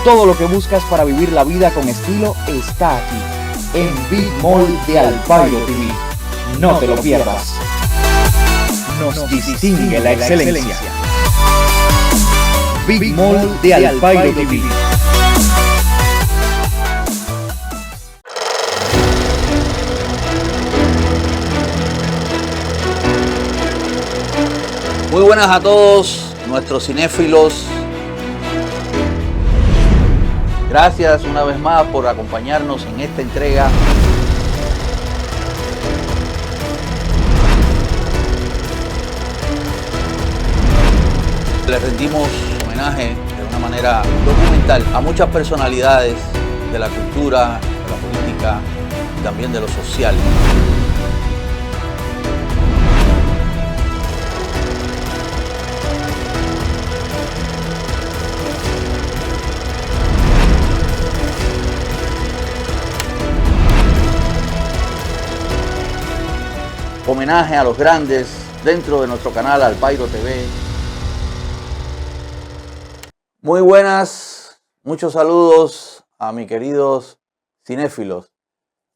Todo lo que buscas para vivir la vida con estilo está aquí, en Big Mall de Alpairo TV. No te lo pierdas. Nos distingue la excelencia. Big Mall de Alpairo TV. Muy buenas a todos nuestros cinéfilos. Gracias una vez más por acompañarnos en esta entrega. Le rendimos homenaje de una manera documental a muchas personalidades de la cultura, de la política y también de lo social. Homenaje a los grandes dentro de nuestro canal Alpairo TV. Muy buenas, muchos saludos a mis queridos cinéfilos.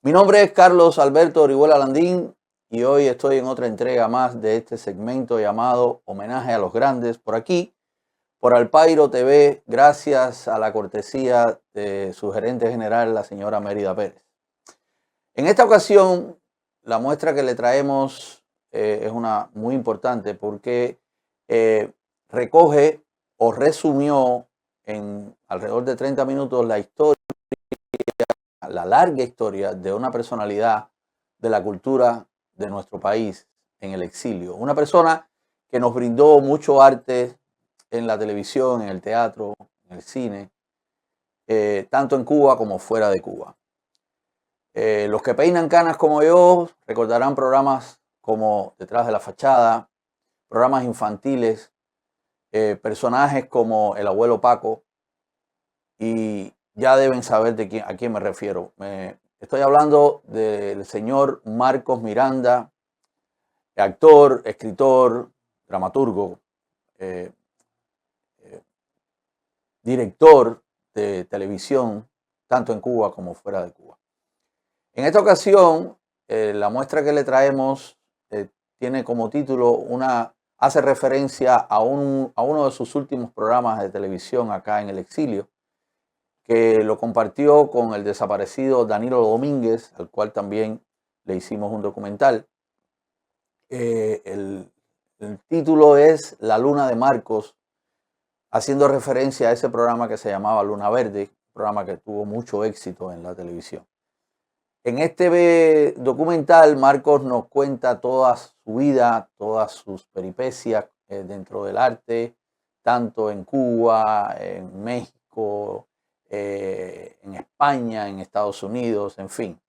Mi nombre es Carlos Alberto Orihuela Landín y hoy estoy en otra entrega más de este segmento llamado Homenaje a los grandes por aquí, por Alpairo TV, gracias a la cortesía de su gerente general, la señora Mérida Pérez. En esta ocasión, la muestra que le traemos es una muy importante porque recoge o resumió en alrededor de 30 minutos la historia, la larga historia de una personalidad de la cultura de nuestro país en el exilio. Una persona que nos brindó mucho arte en la televisión, en el teatro, en el cine, tanto en Cuba como fuera de Cuba. Los que peinan canas como yo recordarán programas como Detrás de la Fachada, programas infantiles, personajes como El Abuelo Paco, y ya deben saber a quién me refiero. Estoy hablando del señor Marcos Miranda, actor, escritor, dramaturgo, director de televisión, tanto en Cuba como fuera de Cuba. En esta ocasión, la muestra que le traemos tiene como título hace referencia a uno de sus últimos programas de televisión acá en el exilio, que lo compartió con el desaparecido Danilo Domínguez, al cual también le hicimos un documental. El título es La Luna de Marcos, haciendo referencia a ese programa que se llamaba Luna Verde, un programa que tuvo mucho éxito en la televisión. En este documental, Marcos nos cuenta toda su vida, todas sus peripecias dentro del arte, tanto en Cuba, en México, en España, en Estados Unidos, en fin.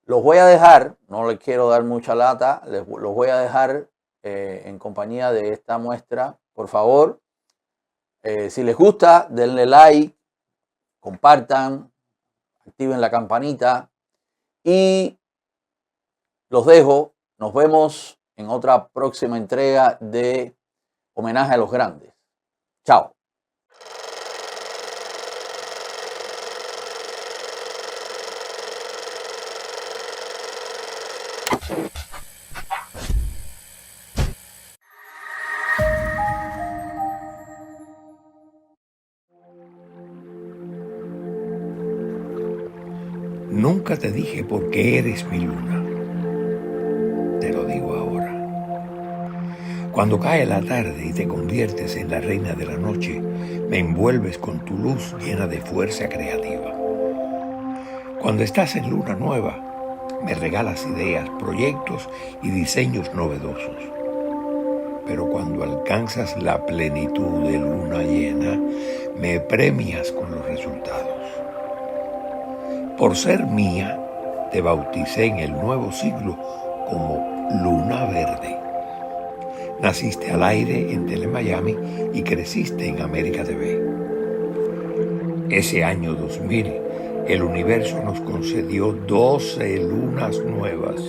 Los voy a dejar, no les quiero dar mucha lata, los voy a dejar en compañía de esta muestra. Por favor, si les gusta, denle like, compartan, activen la campanita. Y los dejo. Nos vemos en otra próxima entrega de Homenaje a los Grandes. Chao. Nunca te dije por qué eres mi luna. Te lo digo ahora. Cuando cae la tarde y te conviertes en la reina de la noche, me envuelves con tu luz llena de fuerza creativa. Cuando estás en luna nueva, me regalas ideas, proyectos y diseños novedosos. Pero cuando alcanzas la plenitud de luna llena, me premias con los resultados. Por ser mía, te bauticé en el nuevo siglo como Luna Verde. Naciste al aire en Telemiami y creciste en América TV. Ese año 2000, el universo nos concedió 12 lunas nuevas.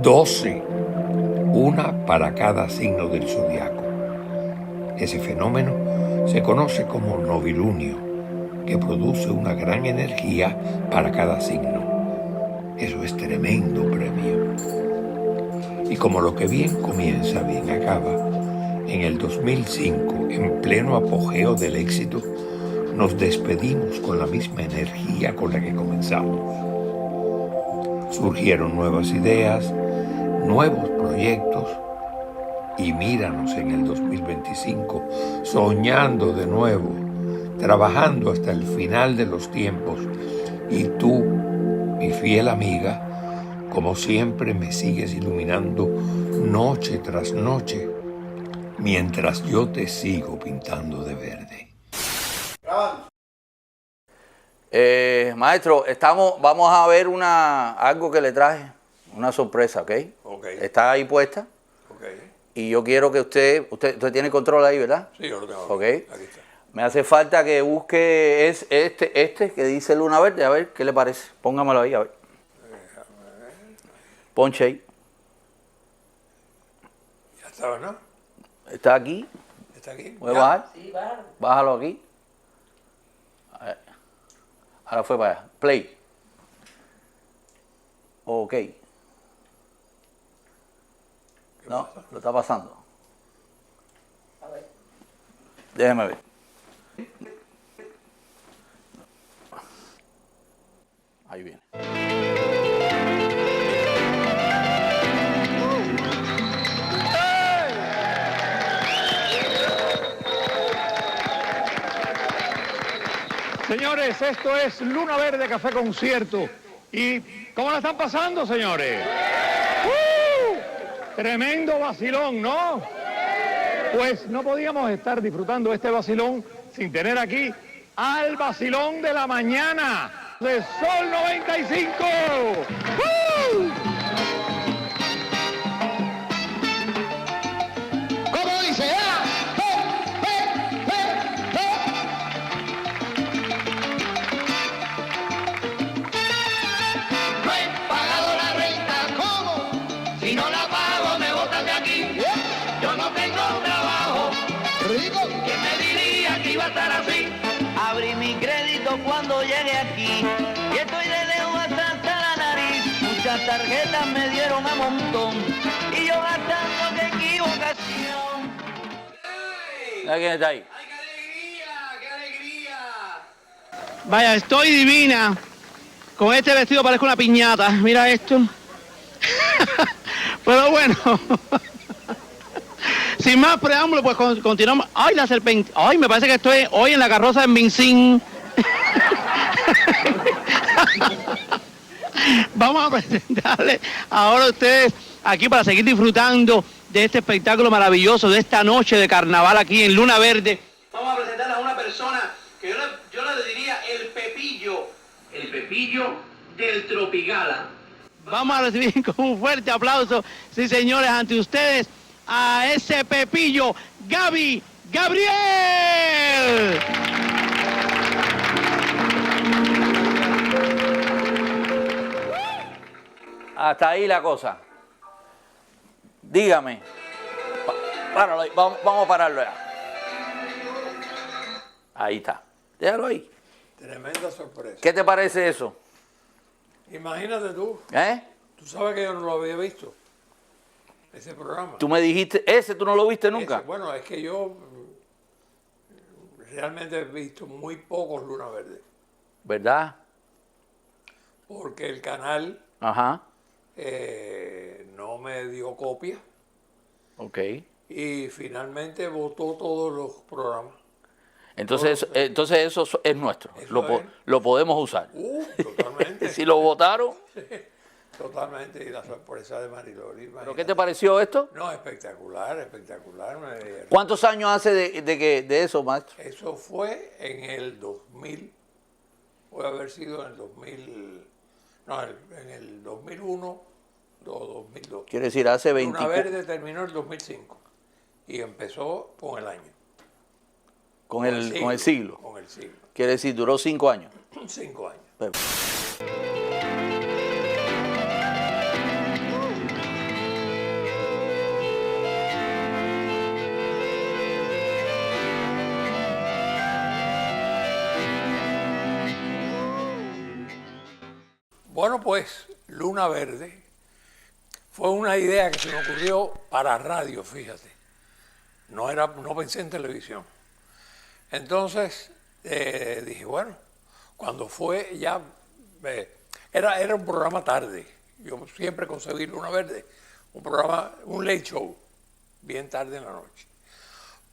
12, una para cada signo del zodiaco. Ese fenómeno se conoce como novilunio que produce una gran energía para cada signo. Eso es tremendo premio. Y como lo que bien comienza, bien acaba, en el 2005, en pleno apogeo del éxito, nos despedimos con la misma energía con la que comenzamos. Surgieron nuevas ideas, nuevos proyectos, y míranos en el 2025, soñando de nuevo, trabajando hasta el final de los tiempos. Y tú, mi fiel amiga, como siempre me sigues iluminando noche tras noche, mientras yo te sigo pintando de verde. Maestro, vamos a ver algo que le traje, una sorpresa, ¿ok? Okay. Está ahí puesta. Okay. Y yo quiero que usted tiene control ahí, ¿verdad? Sí, yo lo tengo. Okay. Aquí está. Me hace falta que busque este que dice Luna Verde, a ver qué le parece. Póngamelo ahí, a ver. Ponche ahí. Ya estaba, ¿no? Está aquí. ¿Está aquí? ¿Puede bajar? Sí, bájalo. Bájalo aquí. A ver. Ahora fue para allá. Play. Ok. No, pasa? lo está pasando. A ver. Déjeme ver. Ahí viene. Señores, esto es Luna Verde Café Concierto. ¿Y cómo la están pasando, señores? Tremendo vacilón, ¿no? Pues no podíamos estar disfrutando este vacilón sin tener aquí al vacilón de la mañana de Sol 95. ¿Cómo dice? No he pagado la renta, ¿cómo? Si no la pago me botan de aquí. Yo no tengo trabajo. Rico. ¿Quién me diría que iba a estar así? Abrí mi crédito cuando llegué aquí y estoy de deuda hasta la nariz. Muchas tarjetas me dieron a montón y yo gastando de equivocación. Mira quién está ahí. ¡Ay, qué alegría! ¡Qué alegría! Vaya, estoy divina. Con este vestido parezco una piñata. Mira esto. Pero bueno. Sin más preámbulo, pues continuamos. ¡Ay, la serpiente! ¡Ay, me parece que estoy hoy en la carroza de Vincín! Vamos a presentarle ahora a ustedes aquí para seguir disfrutando de este espectáculo maravilloso, de esta noche de carnaval aquí en Luna Verde. Vamos a presentar a una persona que yo le diría el Pepillo del Tropigala. Vamos a recibir con un fuerte aplauso, sí señores, ante ustedes a ese Pepillo, Gaby Gabriel. Hasta ahí la cosa. Dígame. Páralo ahí. Vamos a pararlo ya. Ahí está. Déjalo ahí. Tremenda sorpresa. ¿Qué te parece eso? Imagínate tú. ¿Eh? Tú sabes que yo no lo había visto. Ese programa. Tú me dijiste, ese tú no lo viste nunca. Bueno, es que yo realmente he visto muy pocos Luna Verde. ¿Verdad? Porque el canal Ajá. no me dio copia Ok. y finalmente votó todos los programas. Entonces eso es nuestro. Eso es. Lo podemos usar. Totalmente. Si lo votaron. Totalmente. Y la sorpresa de Mariloli. ¿Pero qué te pareció esto? No, espectacular, espectacular. ¿Cuántos años hace de eso, maestro? Eso fue en el 2000. Puede haber sido en el 2000. No, en el 2001 o 2002. Quiere decir, hace 20. Luna Verde terminó en el 2005 y empezó con el año. Con el siglo. Con el siglo. Quiere decir, duró 5 años. 5 años. Bueno, pues Luna Verde fue una idea que se me ocurrió para radio, fíjate. No pensé en televisión. Entonces dije, bueno, cuando fue ya, era un programa tarde. Yo siempre concebí Luna Verde, un late show, bien tarde en la noche.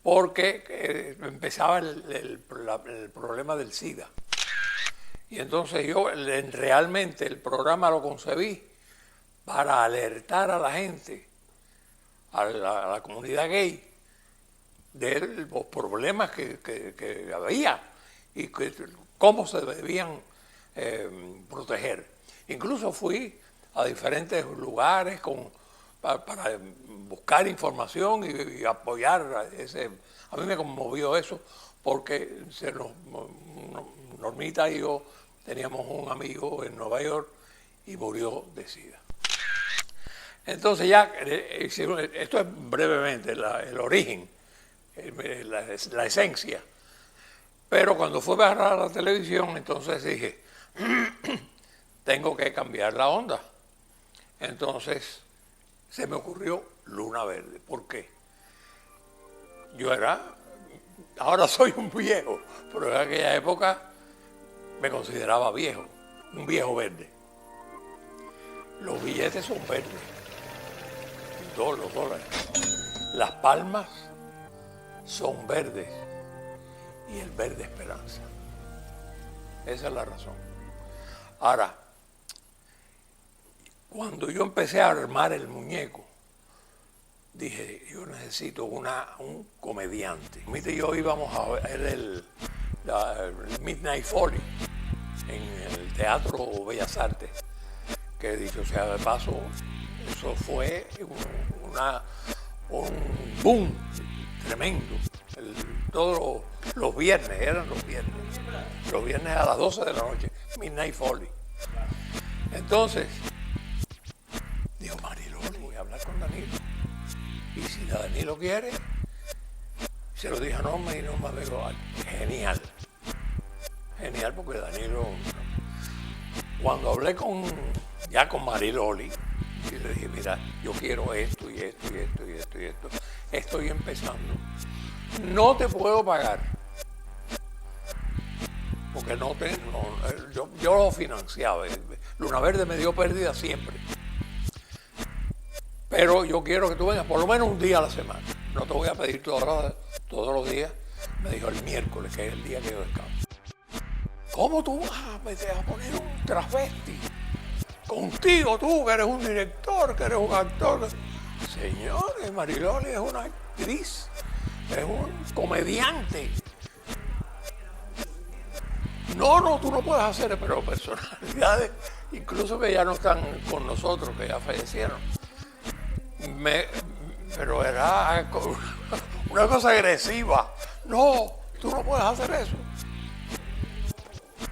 Porque empezaba el problema del SIDA. Y entonces yo realmente el programa lo concebí para alertar a la gente, a la comunidad gay, de los problemas que había y cómo se debían proteger. Incluso fui a diferentes lugares para buscar información y apoyar a mí me conmovió eso porque Normita y yo teníamos un amigo en Nueva York y murió de SIDA. Entonces ya, esto es brevemente el origen, la esencia. Pero cuando fue para la televisión, entonces dije, tengo que cambiar la onda. Entonces se me ocurrió Luna Verde. ¿Por qué? Ahora soy un viejo, pero en aquella época me consideraba viejo, un viejo verde. Los billetes son verdes, los dólares. Las palmas son verdes y el verde esperanza. Esa es la razón. Ahora, cuando yo empecé a armar el muñeco, dije, yo necesito un comediante. Mita y yo íbamos a ver el Midnight Folly en el Teatro Bellas Artes, que dicho sea de paso, eso fue un boom tremendo. Todos los viernes, eran los viernes a las 12 de la noche, Midnight Folly. Entonces, dijo, Mariloli, voy a hablar con Danilo. Y si Danilo quiere, se lo dije a Norma y Norma me dijo, genial. Genial porque Danilo, cuando hablé con Mariloli, y le dije, mira, yo quiero esto y esto y esto y esto y esto, estoy empezando. No te puedo pagar, porque yo lo financiaba. Luna Verde me dio pérdida siempre. Pero yo quiero que tú vengas por lo menos un día a la semana. No te voy a pedir todos los días. Me dijo el miércoles, que es el día que yo descanso. ¿Cómo tú vas a poner un travesti? Contigo tú, que eres un director, que eres un actor. Señores, Mariloli es una actriz, es un comediante. No, tú no puedes hacer, pero personalidades, incluso que ya no están con nosotros, que ya fallecieron. Pero era una cosa agresiva. No, tú no puedes hacer eso.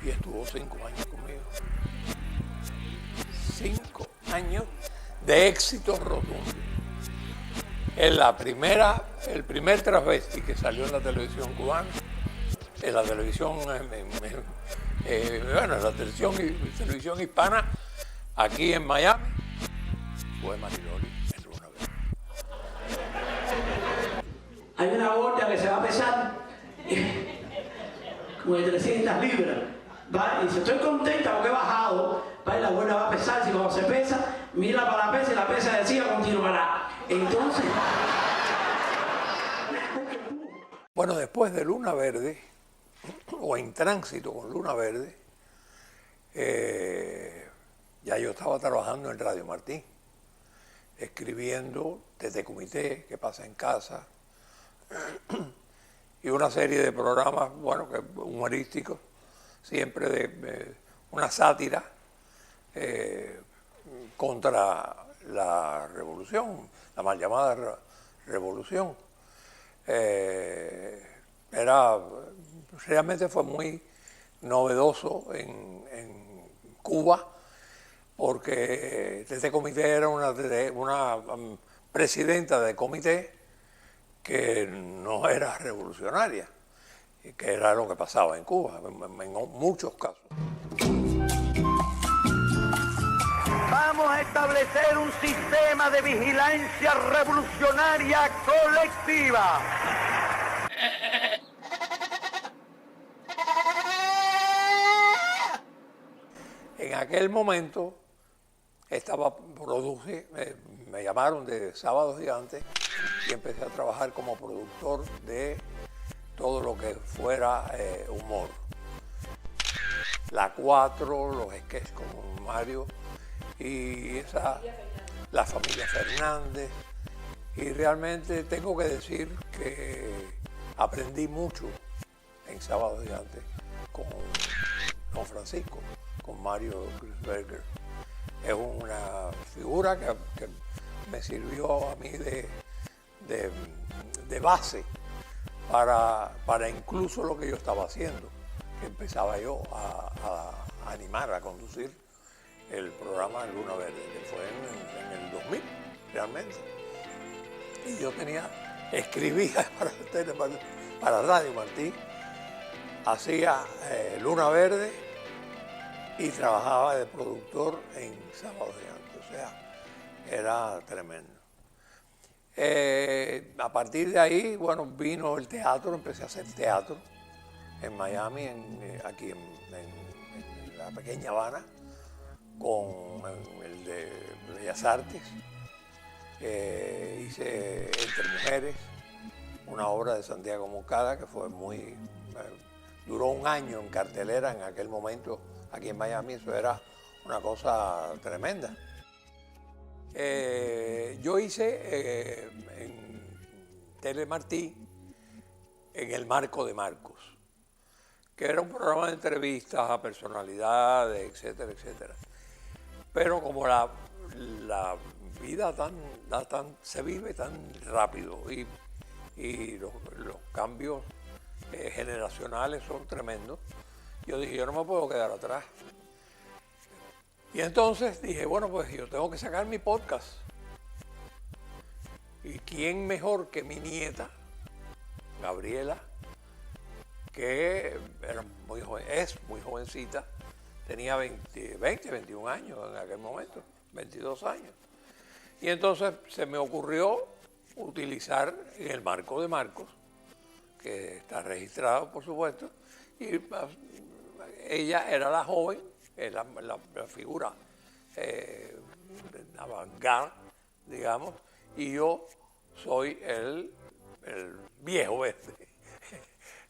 Y estuvo 5 años conmigo. 5 años de éxito rotundo. El primer travesti que salió en la televisión cubana, en la televisión, en la televisión hispana, aquí en Miami, fue Mariloli en Luna Verde. Hay una gorda que se va a pesar como de 300 libras. ¿Va? Y dice, estoy contenta porque he bajado. ¿Va? Y la gorda va a pesar, y cuando se pesa, mira para la pesa y la pesa decía continuará. Entonces... Bueno, después de Luna Verde, o en tránsito con Luna Verde, ya yo estaba trabajando en Radio Martí, escribiendo desde Comité, que pasa en casa, y una serie de programas, bueno, humorísticos, siempre de una sátira contra la revolución, la mal llamada revolución. Realmente fue muy novedoso en Cuba, porque este comité era una presidenta de comité que no era revolucionaria, y que era lo que pasaba en Cuba, en muchos casos. a establecer un sistema de vigilancia revolucionaria colectiva. En aquel momento me llamaron de Sábado Gigante y empecé a trabajar como productor de todo lo que fuera humor. La 4, los sketches con Mario y la familia Fernández. Y realmente tengo que decir que aprendí mucho en Sábado Gigante con Francisco, con Mario Kreuzberger. Es una figura que me sirvió a mí de base para incluso lo que yo estaba haciendo, que empezaba yo a animar, a conducir el programa Luna Verde, que fue en el 2000, realmente. Y yo escribía para Radio Martí, hacía Luna Verde y trabajaba de productor en Sábado Gigante, o sea, era tremendo. A partir de ahí, bueno, vino el teatro, empecé a hacer teatro en Miami, aquí en la pequeña Habana, con el de Bellas Artes. Hice Entre Mujeres, una obra de Santiago Moncada que fue duró un año en cartelera en aquel momento aquí en Miami, eso era una cosa tremenda. Yo hice en Telemartí, en El Marco de Marcos, que era un programa de entrevistas a personalidades, etcétera, etcétera. Pero como la vida se vive tan rápido y los cambios generacionales son tremendos, yo dije, yo no me puedo quedar atrás. Y entonces dije, bueno, pues yo tengo que sacar mi podcast. ¿Y quién mejor que mi nieta, Gabriela, que era es muy jovencita, tenía 21 años en aquel momento, 22 años. Y entonces se me ocurrió utilizar en El Marco de Marcos, que está registrado, por supuesto, y ella era la joven, la figura avant-garde, digamos, y yo soy el viejo verde.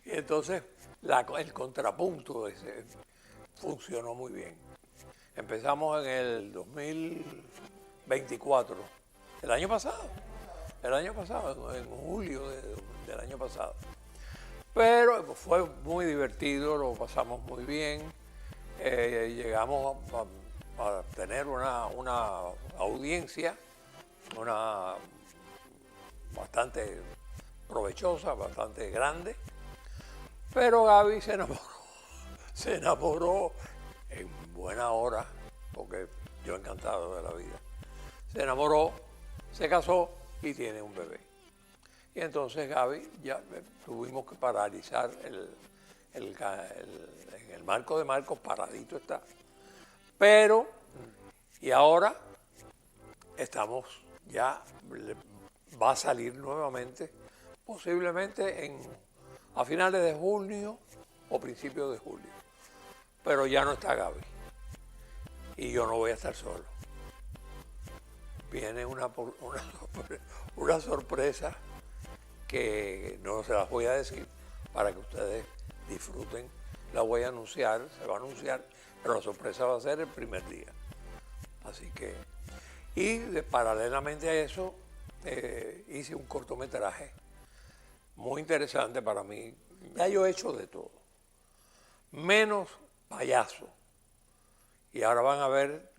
Y entonces el contrapunto ese funcionó muy bien. Empezamos en el 2024, el año pasado, en julio del año pasado. Pero fue muy divertido, lo pasamos muy bien. Llegamos a tener una audiencia bastante provechosa, bastante grande, pero Gaby se enamoró en buena hora, porque yo encantado de la vida. Se enamoró, se casó y tiene un bebé. Y entonces Gaby ya tuvimos que paralizar en el Marco de Marcos, paradito está. Pero, y ahora estamos ya, va a salir nuevamente, posiblemente a finales de junio o principios de julio. Pero ya no está Gaby. Y yo no voy a estar solo. Viene una sorpresa que no se las voy a decir para que ustedes disfruten. La voy a anunciar, se va a anunciar, pero la sorpresa va a ser el primer día. Así que, paralelamente a eso, hice un cortometraje muy interesante para mí. Ya yo he hecho de todo, menos payaso. Y ahora van a ver,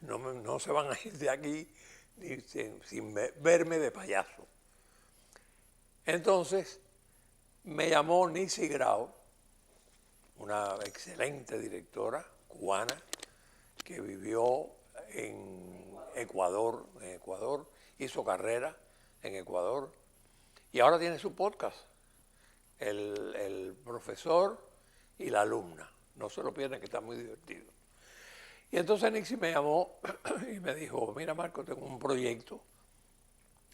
no se van a ir de aquí sin verme de payaso. Entonces, me llamó Nisi Grau, una excelente directora cubana que vivió en Ecuador, hizo carrera en Ecuador y ahora tiene su podcast, el profesor y la alumna. No se lo pierdan, que está muy divertido. Y entonces Nixie me llamó y me dijo, mira Marco, tengo un proyecto.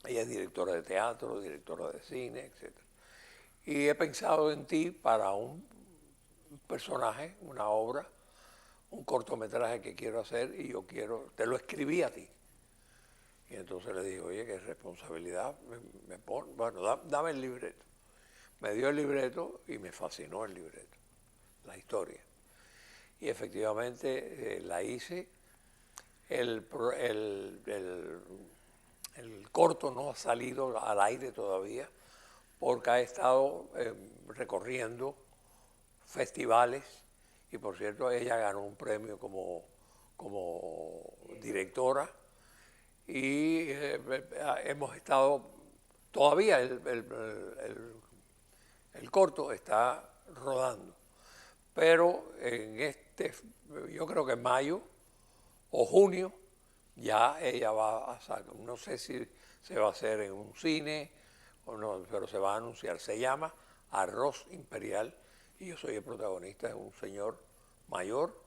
Ella es directora de teatro, directora de cine, etc. Y he pensado en ti para un personaje, una obra, un cortometraje que quiero hacer y yo quiero, te lo escribí a ti. Y entonces le dije, oye, qué responsabilidad me pone. Bueno, dame el libreto. Me dio el libreto y me fascinó el libreto, la historia. Y efectivamente la hice. El corto no ha salido al aire todavía porque ha estado recorriendo festivales y por cierto ella ganó un premio como directora y hemos estado, todavía el corto está rodando, pero yo creo que en mayo o junio ya ella va a sacar, no sé si se va a hacer en un cine o no, pero se va a anunciar. Se llama Arroz Imperial y yo soy el protagonista, es un señor mayor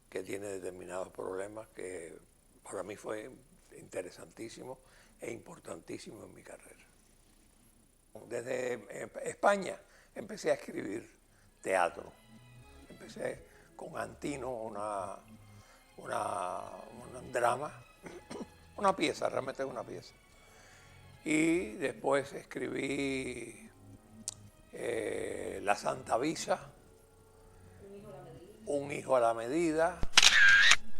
que tiene determinados problemas que para mí fue interesantísimo e importantísimo en mi carrera. Desde España empecé a escribir teatro. Empecé con Antino, un drama, una pieza, realmente una pieza. Y después escribí La Santa Visa, Un hijo a la medida,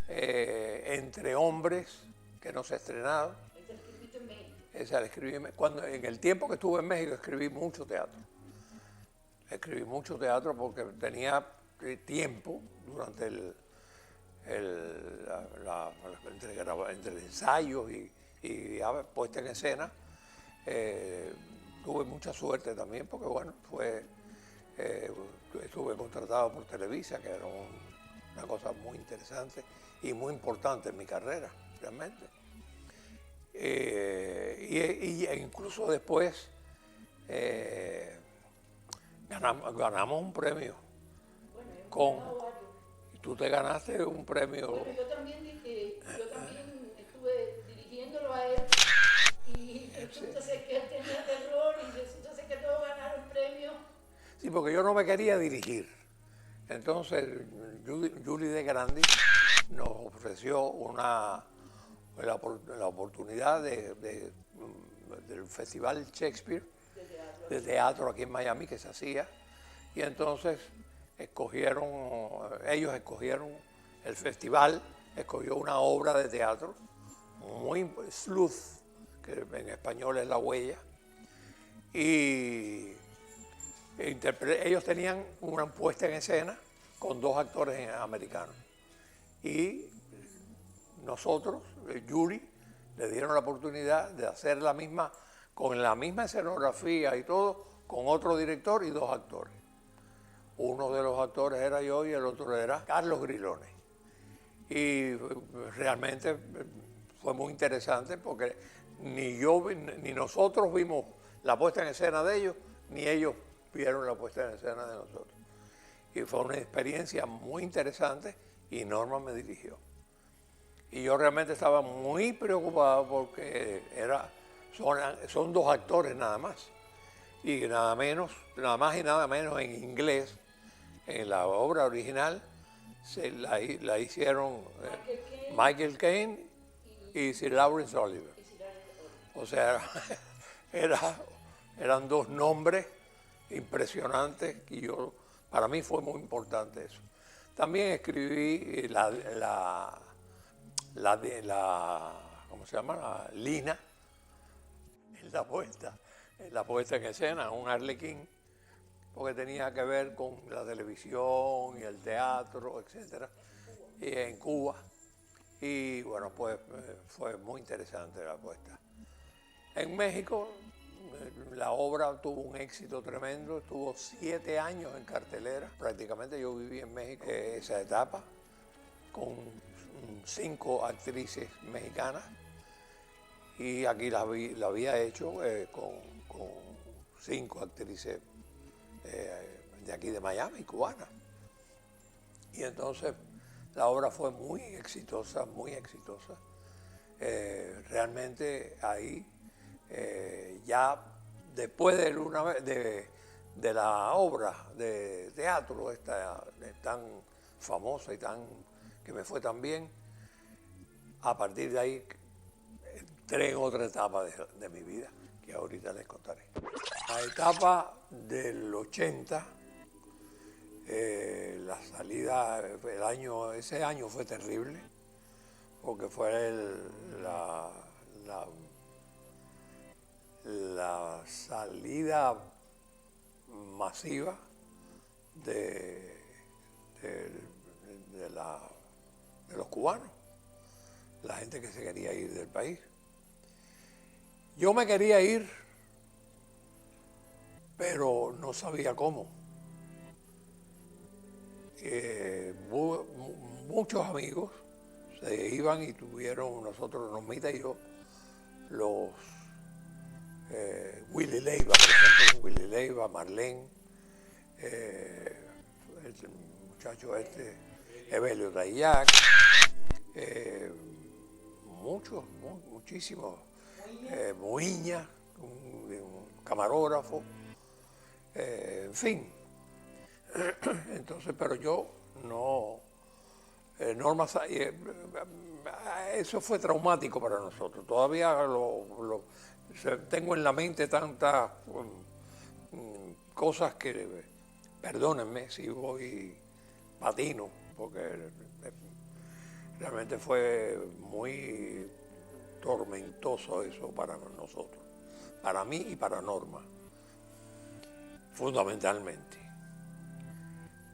Entre hombres, que no se ha estrenado. Esa la escribí en el tiempo que estuve en México escribí mucho teatro. Escribí mucho teatro porque tenía tiempo durante entre ensayos y puesta en escena. Tuve mucha suerte también porque bueno, estuve contratado por Televisa, que era una cosa muy interesante y muy importante en mi carrera, realmente. Y incluso después ganamos un premio tú te ganaste un premio. Bueno, yo también estuve dirigiéndolo a él y resulta ser que él tenía terror y resulta ser que todos ganaron premios. Sí, porque yo no me quería dirigir. Entonces, Julie de Grandi nos ofreció la oportunidad del Festival Shakespeare de teatro aquí en Miami que se hacía. Y entonces ellos escogieron el festival, escogió una obra de teatro, Sleuth, que en español es La Huella, y ellos tenían una puesta en escena con 2 actores americanos. Y nosotros, Julie, le dieron la oportunidad de hacer con la misma escenografía y todo, con otro director y 2 actores. Uno de los actores era yo y el otro era Carlos Grilone. Y realmente fue muy interesante porque ni nosotros vimos la puesta en escena de ellos, ni ellos vieron la puesta en escena de nosotros. Y fue una experiencia muy interesante y Norma me dirigió. Y yo realmente estaba muy preocupado porque son 2 actores nada más. Y nada más y nada menos en inglés. En la obra original la hicieron Michael Caine y Sir Lawrence Oliver. O sea, eran 2 nombres impresionantes y para mí fue muy importante eso. También escribí ¿cómo se llama? Lina, en la puesta en escena, un arlequín, porque tenía que ver con la televisión y el teatro, etc. Y en Cuba. Y bueno, pues fue muy interesante la puesta. En México la obra tuvo un éxito tremendo, estuvo 7 años en cartelera. Prácticamente yo viví en México esa etapa con 5 actrices mexicanas y aquí la había hecho con 5 actrices de aquí de Miami, cubanas. Y entonces La obra fue muy exitosa, muy exitosa. Realmente ahí, ya después de la obra de teatro esta tan famosa y que me fue tan bien, a partir de ahí entré en otra etapa de mi vida, que ahorita les contaré. La etapa del 80, la salida, ese año fue terrible, porque fue la salida masiva de los cubanos, la gente que se quería ir del país. Yo me quería ir, pero no sabía cómo. Muchos amigos se iban y tuvieron, nosotros, Normita y yo, los Willy Leiva, por ejemplo, Willy Leiva, Marlene, el muchacho Evelio Dayac, muchísimos, Moiña, un camarógrafo, en fin. Entonces, pero yo no, Norma, eso fue traumático para nosotros. Todavía tengo en la mente tantas cosas que, perdónenme si voy patino, porque realmente fue muy tormentoso eso para nosotros, para mí y para Norma, fundamentalmente.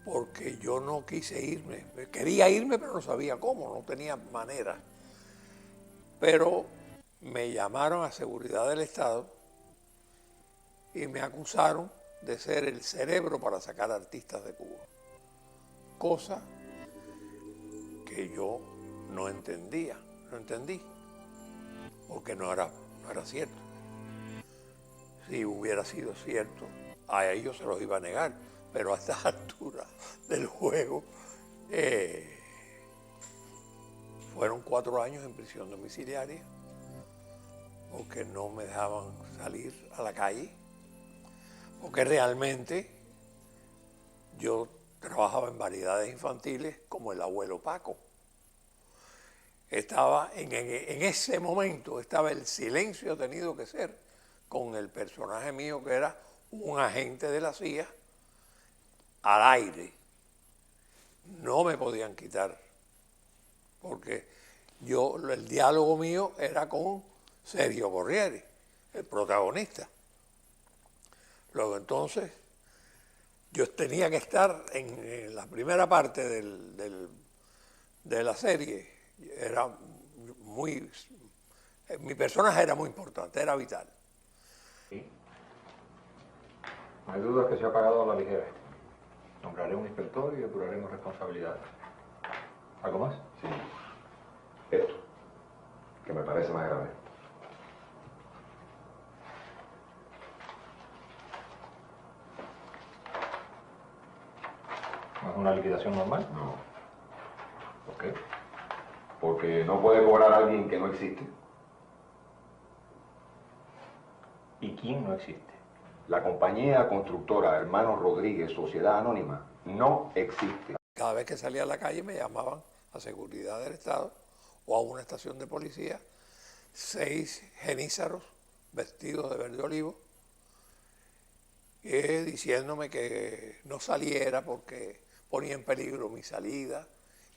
Porque yo no quise irme, quería irme pero no sabía cómo, no tenía manera. Pero me llamaron a Seguridad del Estado y me acusaron de ser el cerebro para sacar artistas de Cuba. Cosa que yo no entendí, porque no era cierto. Si hubiera sido cierto, a ellos se los iba a negar, pero a estas alturas del juego fueron 4 años en prisión domiciliaria, porque no me dejaban salir a la calle, porque realmente yo trabajaba en variedades infantiles como el abuelo Paco. Estaba en ese momento, estaba el silencio tenido que ser con el personaje mío que era un agente de la CIA al aire. No me podían quitar, porque el diálogo mío era con Sergio Corriere, el protagonista. Luego entonces yo tenía que estar en la primera parte de la serie. Mi personaje era muy importante, era vital. ¿Sí? No hay duda que se ha pagado a la ligera. Nombraré un inspector y depuraremos responsabilidades. ¿Algo más? Sí. Esto, que me parece más grave. ¿No es una liquidación normal? No. ¿Por qué? Porque no puede cobrar a alguien que no existe. ¿Y quién no existe? La compañía constructora Hermanos Rodríguez, Sociedad Anónima, no existe. Cada vez que salía a la calle me llamaban a Seguridad del Estado o a una estación de policía, 6 genízaros vestidos de verde olivo, diciéndome que no saliera porque ponía en peligro mi salida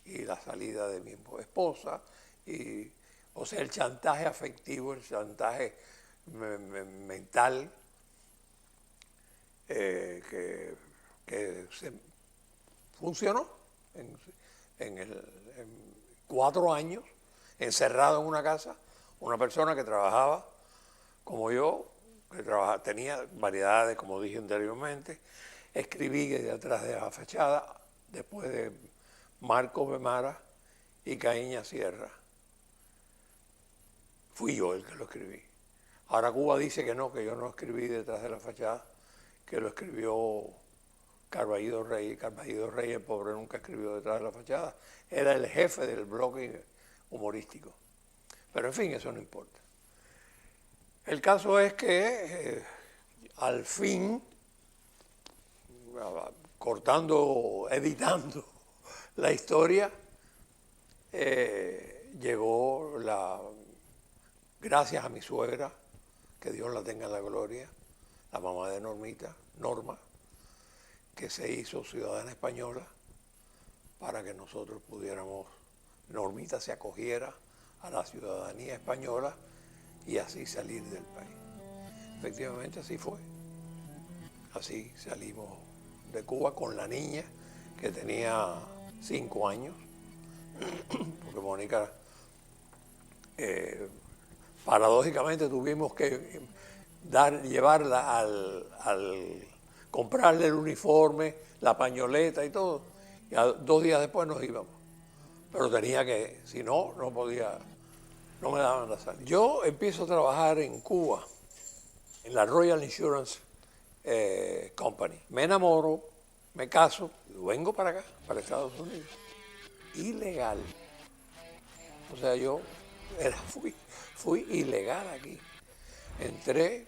y la salida de mi esposa, o sea, el chantaje afectivo, el chantaje mental que funcionó en 4 años, encerrado en una casa, una persona que trabajaba como yo, que tenía variedades, como dije anteriormente, escribí detrás de la fachada, después de Marcos Bemara y Caíña Sierra. Fui yo el que lo escribí. Ahora Cuba dice que no, que yo no escribí detrás de la fachada, que lo escribió Carballido Reyes. Carballido Reyes, el pobre, nunca escribió detrás de la fachada. Era el jefe del bloque humorístico. Pero en fin, eso no importa. El caso es que al fin, editando la historia, llegó gracias a mi suegra, que Dios la tenga en la gloria, la mamá de Normita, Norma, que se hizo ciudadana española para que nosotros pudiéramos, Normita se acogiera a la ciudadanía española y así salir del país. Efectivamente así fue. Así salimos de Cuba con la niña que tenía 5 años, porque Mónica, paradójicamente tuvimos que llevarla comprarle el uniforme, la pañoleta y todo, y 2 días después nos íbamos. Pero tenía que, si no, no podía, no me daban la salida. Yo empiezo a trabajar en Cuba, en la Royal Insurance Company. Me enamoro, me caso, vengo para acá, para Estados Unidos. Ilegal. O sea, yo fui ilegal aquí. Entré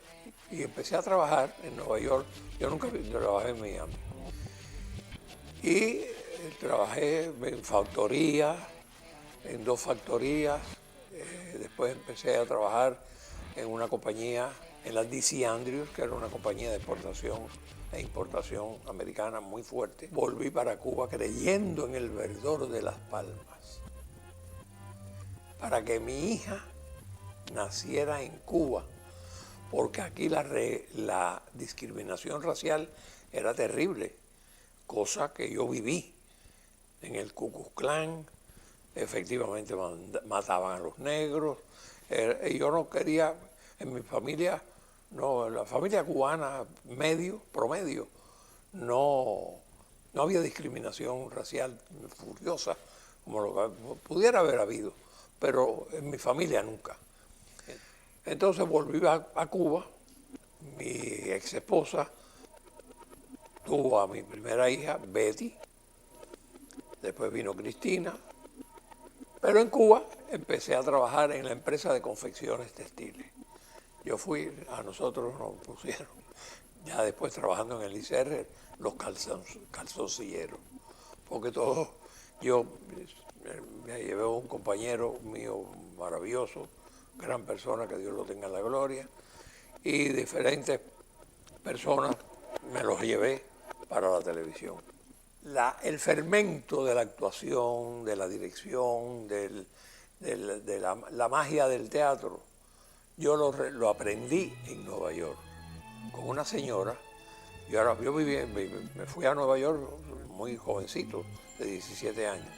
y empecé a trabajar en Nueva York. Yo nunca trabajé en Miami. Y trabajé en factorías, en 2 factorías. Después empecé a trabajar en una compañía, en la D.C. Andrews, que era una compañía de exportación e importación americana muy fuerte. Volví para Cuba creyendo en el verdor de Las Palmas, para que mi hija naciera en Cuba, porque aquí la discriminación racial era terrible, cosa que yo viví. En el Ku Klux Klan, efectivamente mataban a los negros. Y yo no quería, en mi familia, no, en la familia cubana promedio, no había discriminación racial furiosa, como lo que pudiera haber habido, pero en mi familia nunca. Entonces volví a Cuba, mi ex esposa tuvo a mi primera hija, Betty, después vino Cristina, pero en Cuba empecé a trabajar en la empresa de confecciones textiles. A nosotros nos pusieron, ya después trabajando en el ICR, los calzoncilleros, porque yo me llevé a un compañero mío maravilloso, gran persona, que Dios lo tenga en la gloria, y diferentes personas me los llevé para la televisión. El fermento de la actuación, de la dirección, de la magia del teatro, yo lo aprendí en Nueva York con una señora. Me fui a Nueva York muy jovencito, de 17 años.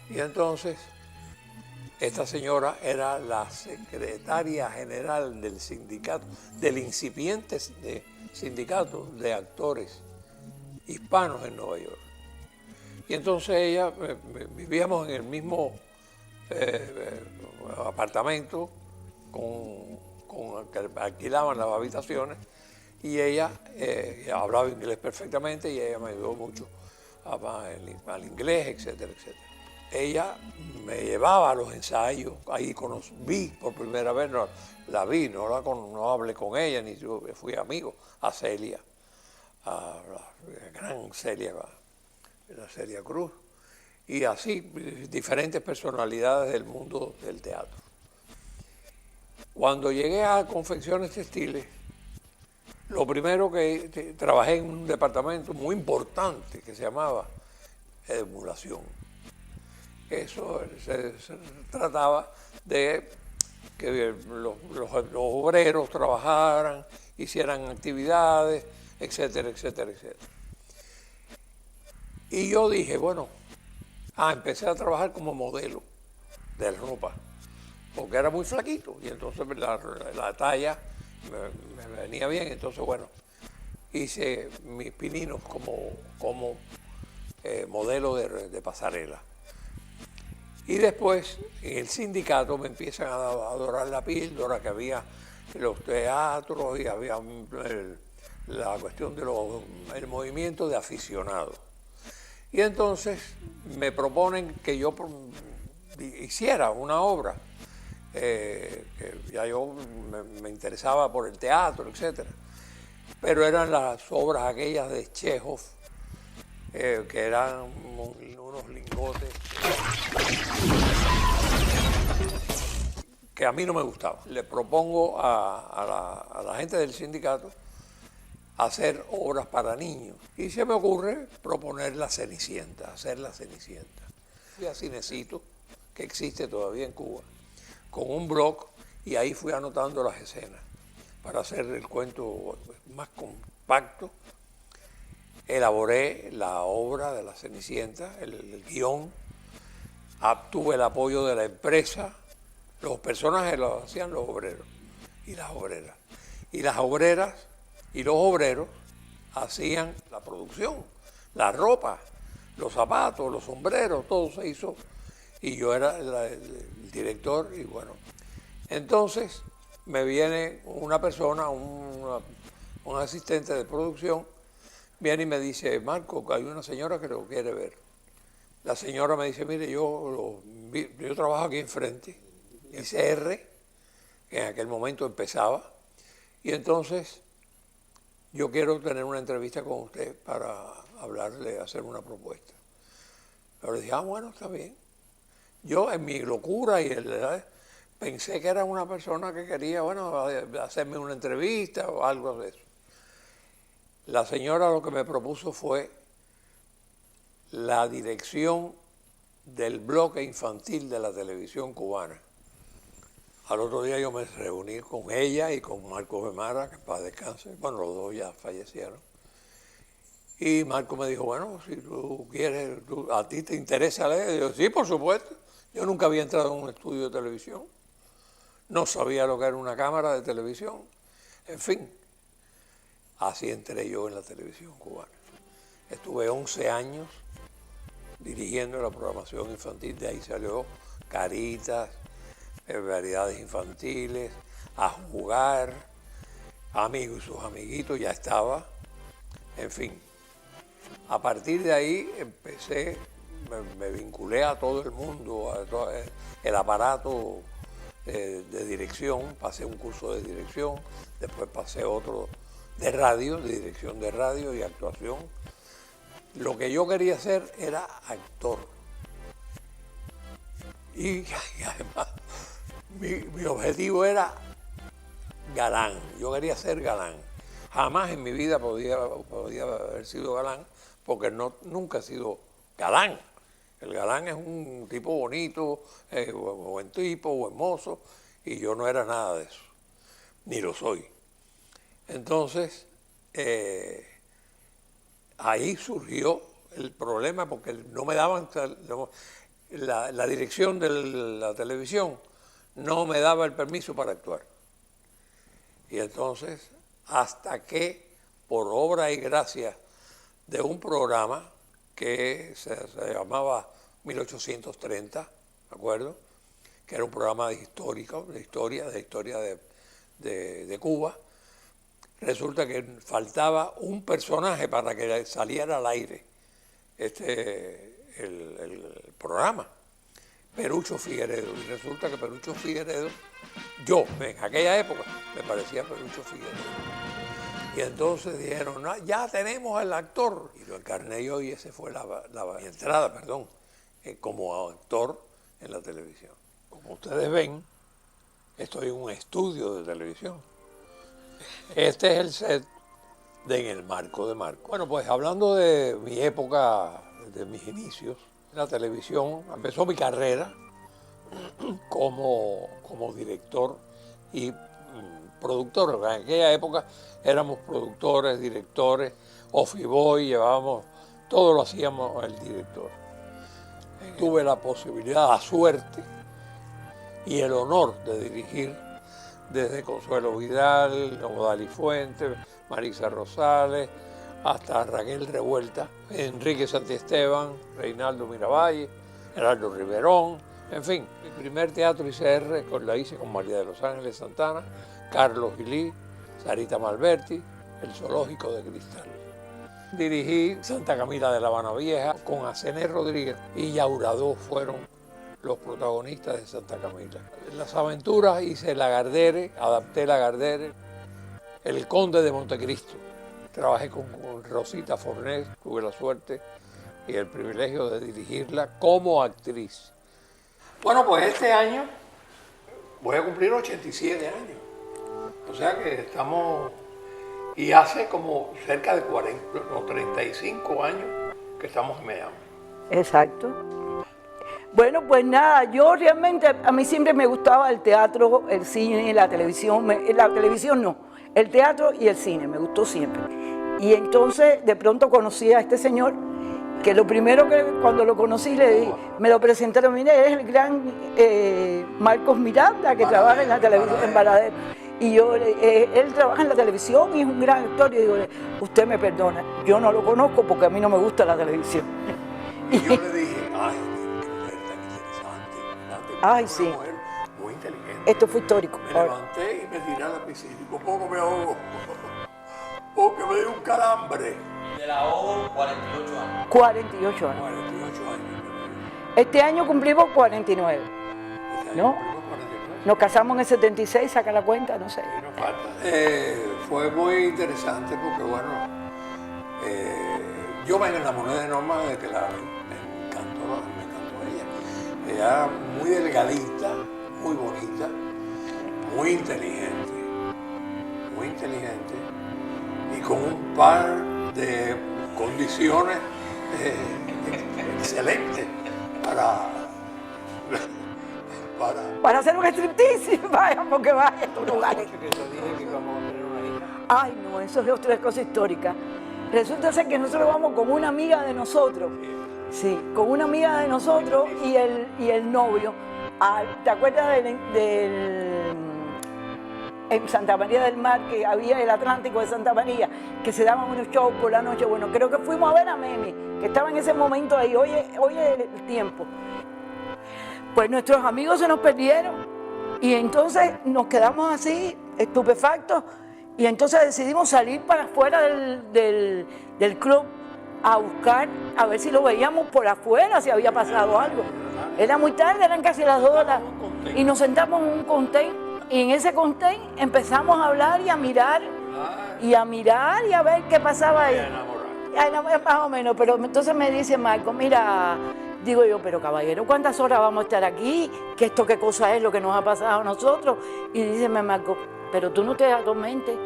Y entonces esta señora era la secretaria general del sindicato, del incipiente sindicato de actores hispanos en Nueva York. Y entonces ella, vivíamos en el mismo apartamento que alquilaban las habitaciones, y ella hablaba inglés perfectamente y ella me ayudó mucho al inglés, etcétera, etcétera. Ella me llevaba a los ensayos, ahí vi por primera vez, no hablé con ella, ni yo fui amigo, a Celia, a la gran Celia Cruz, y así diferentes personalidades del mundo del teatro. Cuando llegué a Confecciones Textiles, lo primero que trabajé en un departamento muy importante que se llamaba emulación. Eso se trataba de que los obreros trabajaran, hicieran actividades, etcétera, etcétera, etcétera. Y yo dije, empecé a trabajar como modelo de ropa, porque era muy flaquito, y entonces la talla me venía bien. Entonces, hice mis pininos como modelo de pasarela. Y después, en el sindicato, me empiezan a dorar la píldora, que había los teatros y había la cuestión del movimiento de aficionados. Y entonces me proponen que yo hiciera una obra, que ya yo me interesaba por el teatro, etc. Pero eran las obras aquellas de Chekhov, que eran unos lingotes que a mí no me gustaban. Le propongo a la gente del sindicato hacer obras para niños. Y se me ocurre proponer La Cenicienta, hacer La Cenicienta. Fui a Cinecito, que existe todavía en Cuba, con un blog, y ahí fui anotando las escenas para hacer el cuento más compacto. Elaboré la obra de La Cenicienta, el guión, obtuve el apoyo de la empresa. Los personajes los hacían los obreros y las obreras. Y las obreras y los obreros hacían la producción, la ropa, los zapatos, los sombreros, todo se hizo. Y yo era el director y bueno. Entonces me viene una persona, un asistente de producción, viene y me dice, Marco, hay una señora que lo quiere ver. La señora me dice, mire, yo trabajo aquí enfrente, ICR, que en aquel momento empezaba, y entonces yo quiero tener una entrevista con usted para hablarle, hacer una propuesta. Pero le dije, bueno, está bien. Yo en mi locura pensé que era una persona que quería, hacerme una entrevista o algo de eso. La señora lo que me propuso fue la dirección del bloque infantil de la televisión cubana. Al otro día yo me reuní con ella y con Marco Femara, que en paz descanse. Bueno, los dos ya fallecieron. Y Marco me dijo, bueno, si tú quieres, ¿a ti te interesa leer? Y yo, sí, por supuesto. Yo nunca había entrado en un estudio de televisión. No sabía lo que era una cámara de televisión. En fin, así entré yo en la televisión cubana. Estuve 11 años dirigiendo la programación infantil. De ahí salió Caritas, variedades infantiles, A Jugar, Amigos y sus amiguitos, ya estaba. En fin, a partir de ahí empecé, me vinculé a todo el mundo, a todo el aparato de dirección, pasé un curso de dirección, después pasé otro de radio, de dirección de radio y actuación. Lo que yo quería hacer era actor. Y además, mi objetivo era galán, yo quería ser galán. Jamás en mi vida podía haber sido galán, porque nunca he sido galán. El galán es un tipo bonito, buen tipo, buen mozo, y yo no era nada de eso, ni lo soy. Entonces, ahí surgió el problema, porque no me daban, la dirección de la televisión no me daba el permiso para actuar. Y entonces, hasta que, por obra y gracia de un programa que se llamaba 1830, ¿de acuerdo? Que era un programa histórico, de historia de Cuba, resulta que faltaba un personaje para que saliera al aire el programa, Perucho Figueredo. Y resulta que Perucho Figueredo, yo en aquella época me parecía Perucho Figueredo. Y entonces dijeron, no, ya tenemos al actor. Y lo encarné yo y esa fue mi entrada, como actor en la televisión. Como ustedes ven, estoy en un estudio de televisión. Este es el set de En el Marco de Marco. Bueno, pues hablando de mi época, de mis inicios, la televisión, empezó mi carrera como director y productor. En aquella época éramos productores, directores, Ofiboy, llevábamos, todo lo hacíamos el director. Tuve la posibilidad, la suerte y el honor de dirigir desde Consuelo Vidal, Odalí Fuentes, Marisa Rosales, hasta Raquel Revuelta, Enrique Santiesteban, Reinaldo Miravalle, Gerardo Riverón, en fin. Mi primer teatro ICR la hice con María de los Ángeles Santana, Carlos Gilí, Sarita Malberti, el zoológico de Cristal. Dirigí Santa Camila de La Habana Vieja con Asenés Rodríguez y Yauradó fueron los protagonistas de Santa Camila. En las aventuras hice Lagardère, adapté Lagardère, El Conde de Montecristo. Trabajé con Rosita Fornés, tuve la suerte y el privilegio de dirigirla como actriz. Bueno, pues este año voy a cumplir 87 años. O sea que estamos, y hace como cerca de 40 o 35 años que estamos en Miami. Exacto. Bueno, pues nada, yo realmente, a mí siempre me gustaba el teatro, el cine, la televisión, la televisión no, el teatro y el cine, me gustó siempre. Y entonces de pronto conocí a este señor, que lo primero que cuando lo conocí le dije, me lo presentaron, mire, es el gran Marcos Miranda, que trabaja en la televisión, en Varadero. Y yo, él trabaja en la televisión y es un gran actor, y digo, usted me perdona, yo no lo conozco porque a mí no me gusta la televisión. Y yo le dije, ay, ay, sí. Muy inteligente. Esto fue histórico. Me levanté y me tiré a la piscina y por poco me ahogo. Porque me dio un calambre. De la O, 48 años. 48 años. 48 años. Este año cumplimos 49. ¿No? Nos casamos en el 76, saca la cuenta, no sé. No falta. Fue muy interesante porque, bueno, yo me enamoré de Norma de que me encantó ella. Ella muy delgadita, muy bonita, muy inteligente y con un par de condiciones excelentes para hacer un striptease, vaya, porque vaya a estos lugares. Ay, no, eso es otra cosa histórica. Resulta ser que nosotros vamos con una amiga de nosotros, sí, con una amiga de nosotros y el novio. ¿Te acuerdas en Santa María del Mar, que había el Atlántico de Santa María, que se daban unos shows por la noche? Bueno, creo que fuimos a ver a Memi, que estaba en ese momento ahí, oye el tiempo. Pues nuestros amigos se nos perdieron y entonces nos quedamos así, estupefactos, y entonces decidimos salir para afuera del club a buscar, a ver si lo veíamos por afuera, si había pasado algo. Era muy tarde, eran casi las 2 horas, y nos sentamos en un contain, y en ese contain empezamos a hablar y a mirar, y a ver qué pasaba ahí. Más o menos, pero entonces me dice Marco, mira, digo yo, pero caballero, ¿cuántas horas vamos a estar aquí? ¿Qué cosa es lo que nos ha pasado a nosotros? Y dice Marco, pero tú no te atormentes.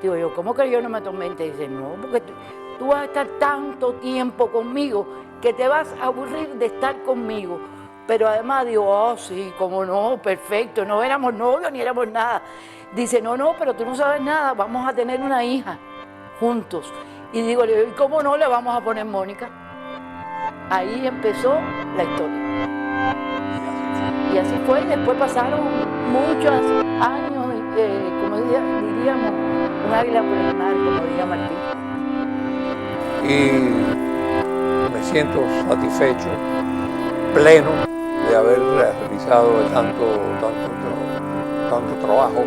Digo yo, ¿cómo que yo no me atormente? Dice, no, porque tú vas a estar tanto tiempo conmigo que te vas a aburrir de estar conmigo. Pero además digo, oh sí, cómo no, perfecto, no éramos novios ni éramos nada. Dice, no, pero tú no sabes nada, vamos a tener una hija juntos. Y digo, ¿y cómo no le vamos a poner Mónica? Ahí empezó la historia. Y así fue, y después pasaron muchos años, como diríamos, un águila por el mar, como diría Martín. Y me siento satisfecho, pleno de haber realizado tanto trabajo